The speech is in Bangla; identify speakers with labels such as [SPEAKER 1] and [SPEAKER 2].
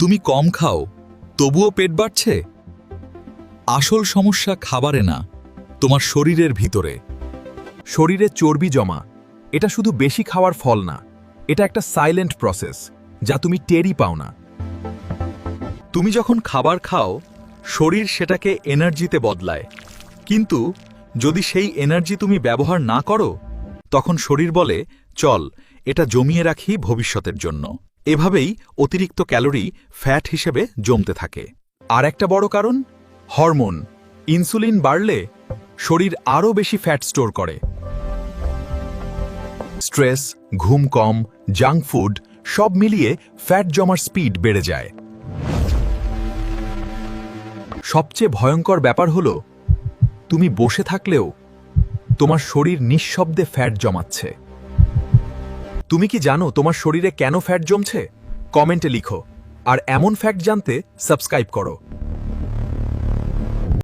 [SPEAKER 1] তুমি কম খাও তবুও পেট বাড়ছে। আসল সমস্যা খাবারে না, তোমার শরীরের ভিতরে।
[SPEAKER 2] শরীরে চর্বি জমা, এটা শুধু বেশি খাওয়ার ফল না, এটা একটা সাইলেন্ট প্রসেস যা তুমি টেরই পাও না।
[SPEAKER 1] তুমি যখন খাবার খাও, শরীর সেটাকে এনার্জিতে বদলায়, কিন্তু যদি সেই এনার্জি তুমি ব্যবহার না করো, তখন শরীর বলে চল এটা জমিয়ে রাখি ভবিষ্যতের জন্য। এভাবেই অতিরিক্ত ক্যালোরি ফ্যাট হিসেবে জমতে থাকে। আর একটা বড় কারণ হরমোন। ইনসুলিন বাড়লে শরীর আরও বেশি ফ্যাট স্টোর করে। স্ট্রেস, ঘুম কম, জাঙ্ক ফুড সব মিলিয়ে ফ্যাট জমার স্পিড বেড়ে যায়। সবচেয়ে ভয়ঙ্কর ব্যাপার হলো তুমি বসে থাকলেও তোমার শরীর নিঃশব্দে ফ্যাট জমাচ্ছে। তুমি কি জানো তোমার শরীরে কেন ফ্যাট জমছে? কমেন্টে লিখো। আর এমন ফ্যাক্ট জানতে সাবস্ক্রাইব করো।